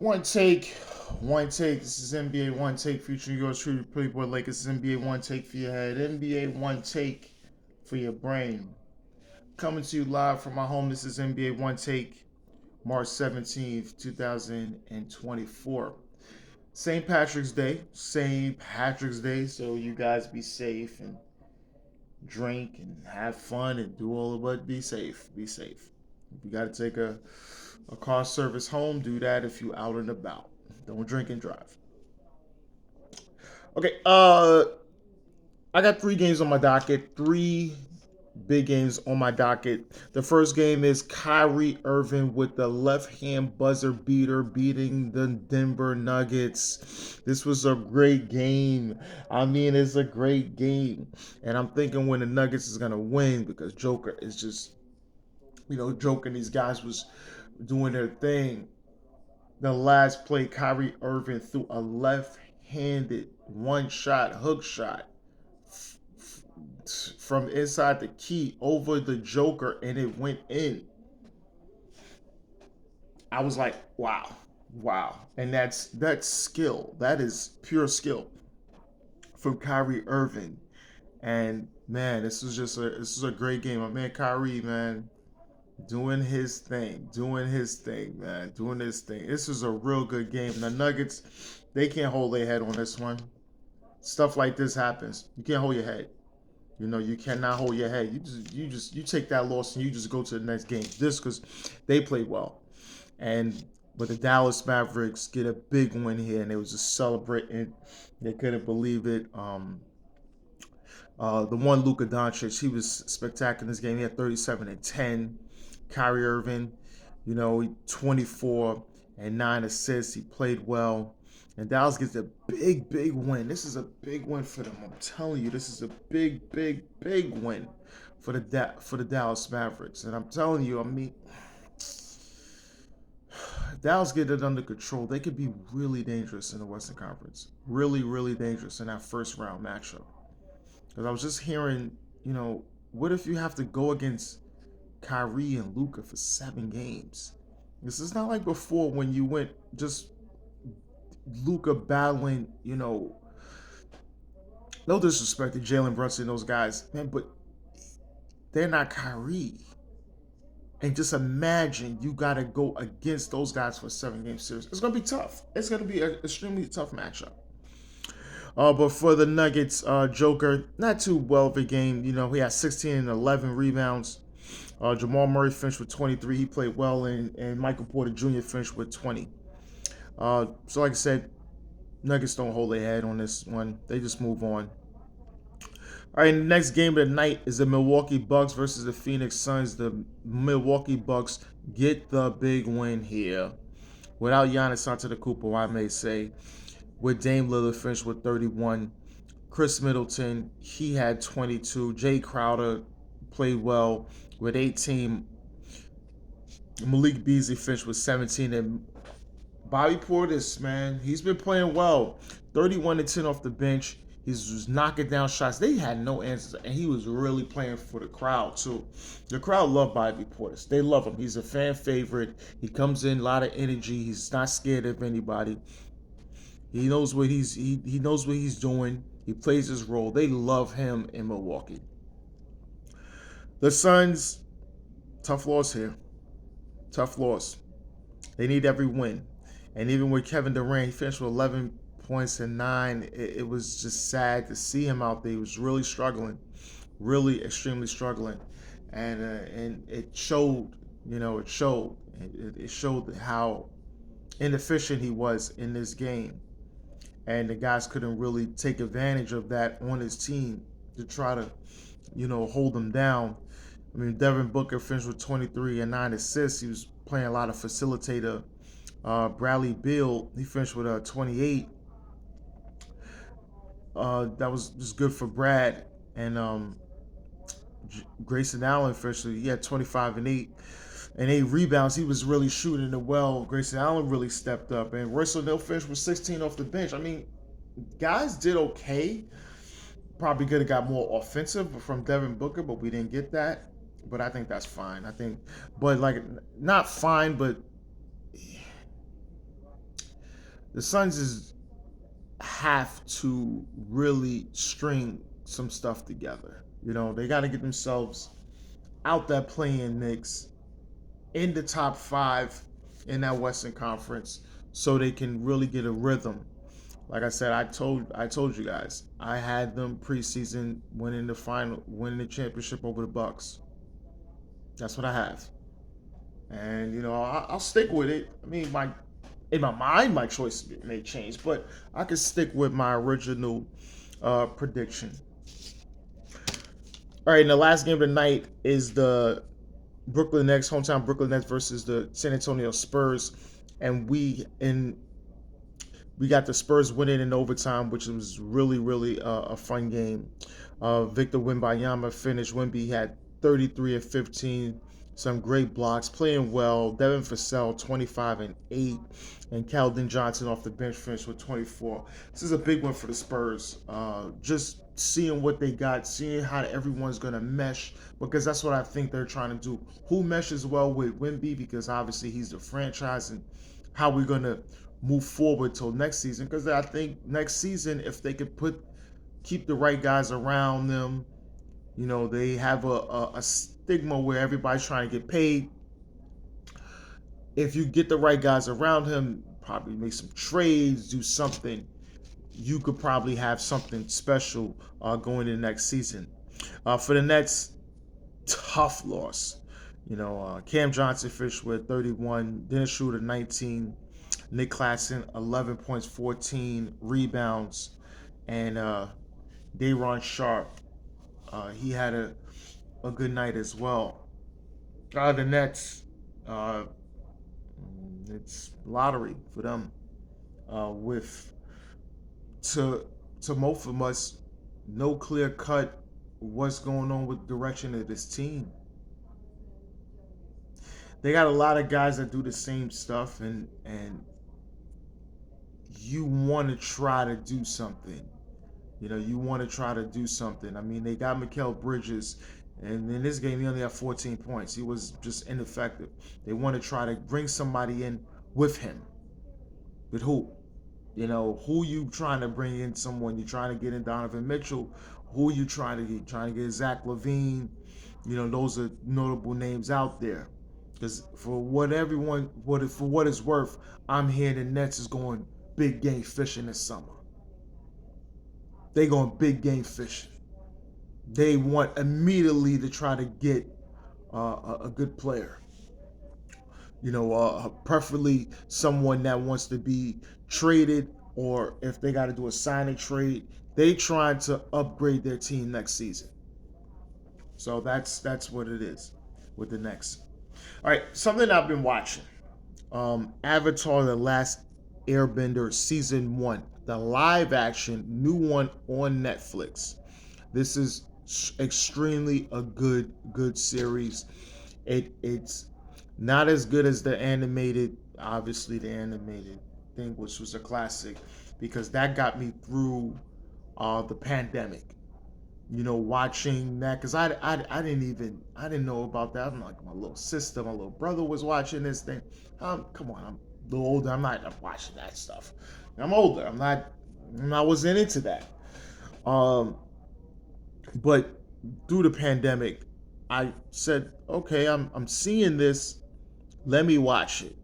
One take, one take. This is NBA One Take featuring yours truly, Pretty Boy Lakers. This is NBA One Take for your head, NBA One Take for your brain. Coming to you live from my home. This is NBA One Take, March 17th, 2024. St. Patrick's Day. So you guys be safe and drink and have fun and do all of it. Be safe. Be safe. If you got to take a car service home, do that if you out and about. Don't drink and drive. Okay, I got three games on my docket. Three big games on my docket. The first game is Kyrie Irving with the left hand buzzer beater beating the Denver Nuggets. This was a great game. I mean, it's a great game. And I'm thinking when the Nuggets is going to win because Joker is just, joking. These guys was doing their thing. The last play, Kyrie Irving threw a left-handed one-shot hook shot from inside the key over the Joker, and it went in. I was like, wow, wow, and that's skill. That is pure skill from Kyrie Irving. And man, this is a great game. My man Kyrie, man, doing his thing, man, doing his thing. This is a real good game. The Nuggets, they can't hold their head on this one. Stuff like this happens. You can't hold your head. You cannot hold your head. You take that loss and you just go to the next game. This because they played well, but the Dallas Mavericks get a big win here, and they was just celebrating. They couldn't believe it. The one Luka Doncic, he was spectacular in this game. He had 37 and 10. Kyrie Irving, 24 and 9 assists. He played well. And Dallas gets a big, big win. This is a big win for them. I'm telling you, this is a big, big, big win for the Dallas Mavericks. And I'm telling you, I mean, if Dallas get it under control, they could be really dangerous in the Western Conference. Really, really dangerous in that first round matchup. Because I was just hearing, what if you have to go against Kyrie and Luka for 7 games? This is not like before when you went just Luka battling, no disrespect to Jalen Brunson and those guys, man, but they're not Kyrie. And just imagine you got to go against those guys for a 7 game series. It's going to be tough. It's going to be an extremely tough matchup. But for the Nuggets, Joker, not too well of a game. He had 16 and 11 rebounds. Jamal Murray finished with 23. He played well, and Michael Porter Jr. finished with 20. So like I said, Nuggets don't hold their head on this one. They just move on. All right, the next game of the night is the Milwaukee Bucks versus the Phoenix Suns. The Milwaukee Bucks get the big win here. Without Giannis Antetokounmpo, I may say. With Dame Lillard finished with 31. Chris Middleton, he had 22. Jay Crowder played well with 18. Malik Beasley finished with 17. And Bobby Portis, man, he's been playing well. 31 and 10 off the bench. He's just knocking down shots. They had no answers, and he was really playing for the crowd, too. The crowd loved Bobby Portis. They love him. He's a fan favorite. He comes in, a lot of energy. He's not scared of anybody. He knows what he knows what he's doing. He plays his role. They love him in Milwaukee. The Suns, tough loss here. Tough loss. They need every win. And even with Kevin Durant, he finished with 11 points and 9. It was just sad to see him out there. He was really struggling, really extremely struggling, and it showed. It showed. It showed how inefficient he was in this game, and the guys couldn't really take advantage of that on his team to try to, hold them down. I mean, Devin Booker finished with 23 and 9 assists. He was playing a lot of facilitator. Bradley Beal, he finished with 28. That was just good for Brad. And Grayson Allen finished, he had 25 and 8. And 8 rebounds. He was really shooting it well. Grayson Allen really stepped up. And Royce O'Neal finished with 16 off the bench. I mean, guys did okay. Probably could have got more offensive from Devin Booker, but we didn't get that. But I think that's fine. But not fine, but The Suns is have to really string some stuff together. They got to get themselves out that playing mix in the top five in that Western Conference so they can really get a rhythm. Like I said, I told you guys, I had them preseason winning the championship over the Bucks. That's what I have, and I'll stick with it. I mean, in my mind, my choice may change, but I can stick with my original prediction. All right, and the last game of the night is the Brooklyn Nets, hometown Brooklyn Nets versus the San Antonio Spurs, and we got the Spurs winning in overtime, which was really, really a fun game. Victor Wembanyama finished. Wemby had 33 and 15, some great blocks, playing well. Devin Vassell 25 and 8, and Keldon Johnson off the bench finished with 24. This is a big one for the Spurs. Just seeing what they got, seeing how everyone's going to mesh, because that's what I think they're trying to do. Who meshes well with Wemby, because obviously he's the franchise, and how we're going to move forward till next season, because I think next season, if they could keep the right guys around them, they have a stigma where everybody's trying to get paid. If you get the right guys around him, probably make some trades, do something, you could probably have something special going into next season. For the Nets, tough loss. Cam Johnson finished with 31, Dennis Schroeder 19, Nick Claxton 11 points, 14 rebounds, and Day'Ron Sharp, he had a good night as well. The Nets, uh, it's lottery for them. With to to most of us, no clear cut what's going on with the direction of this team. They got a lot of guys that do the same stuff, and you want to try to do something. You want to try to do something. I mean, they got Mikal Bridges, and in this game, he only had 14 points. He was just ineffective. They want to try to bring somebody in with him. With who? Who you trying to bring in? Someone you trying to get in Donovan Mitchell? Who you trying to get? Trying to get Zach LaVine? Those are notable names out there. Because for what it's worth, I'm hearing the Nets is going big game fishing this summer. They going big game fishing. They want immediately to try to get a good player. Preferably someone that wants to be traded, or if they got to do a sign and trade, they trying to upgrade their team next season. So that's what it is with the next. All right, something I've been watching. Avatar: The Last Airbender season 1, the live action new one on Netflix. This is extremely a good series. It's not as good as the animated, obviously the animated thing, which was a classic, because that got me through the pandemic. Watching that, because I didn't know about that. I'm like, my little sister, my little brother was watching this thing. Come on, I'm a little older. I'm watching that stuff. I'm older. I wasn't into that. Um, but through the pandemic, I said, okay, I'm seeing this. Let me watch it.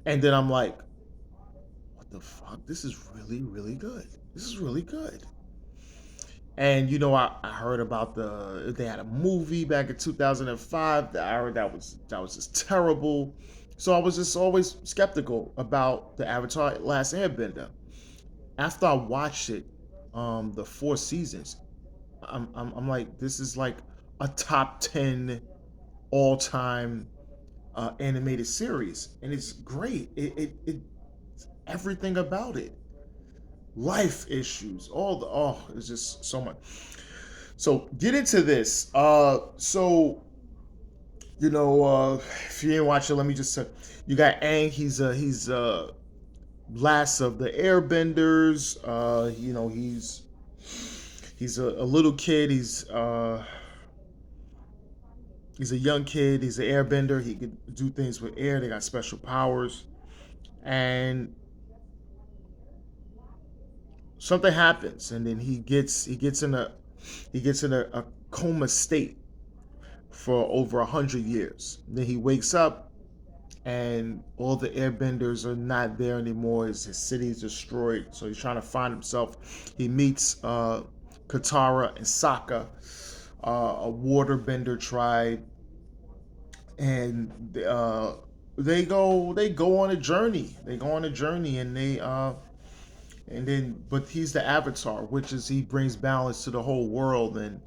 And then I'm like, what the fuck? This is really, really good. This is really good. And I heard about they had a movie back in 2005 that I heard that was just terrible. So I was just always skeptical about the Avatar: Last Airbender. After I watched it, the 4 seasons, I'm like, this is like a top 10 all time animated series, and it's great. It everything about it, life issues, it's just so much. So get into this. If you didn't watch it, let me just say, you got Aang. He's last of the Airbenders. He's a little kid. He's a young kid. He's an Airbender. He could do things with air. They got special powers, and something happens, and then he gets in a coma state for over 100 years. Then he wakes up, and all the airbenders are not there anymore. His city is destroyed, so he's trying to find himself. He meets Katara and Sokka, a waterbender tribe, and they go on a journey. They go on a journey, and then but he's the Avatar, which is he brings balance to the whole world, and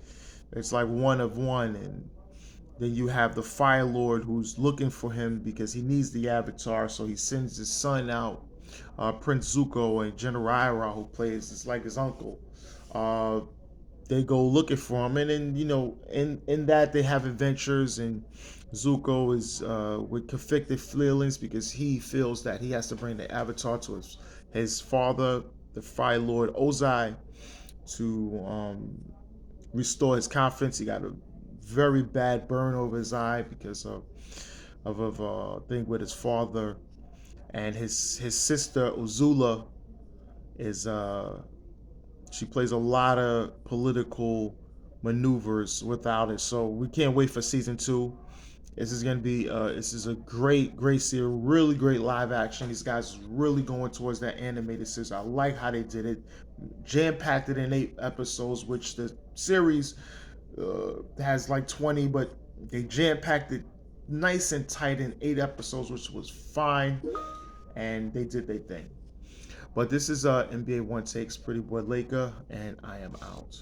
it's like one of one. And then you have the Fire Lord who's looking for him because he needs the Avatar, so he sends his son out, Prince Zuko, and General who plays it's like his uncle. Uh, they go looking for him, and then in that they have adventures, and Zuko is with conflicted feelings because he feels that he has to bring the Avatar to his father, the Fire Lord Ozai, to restore his confidence. He got a very bad burn over his eye because of a thing with his father, and his sister Uzula is she plays a lot of political maneuvers without it. So we can't wait for season two. This is a great series, really great live action. These guys really going towards that animated series. I like how they did it, jam packed it in 8 episodes, which the series has like 20, but they jam packed it nice and tight in 8 episodes, which was fine, and they did their thing. But this is NBA One Takes Pretty Boy Laker, and I am out.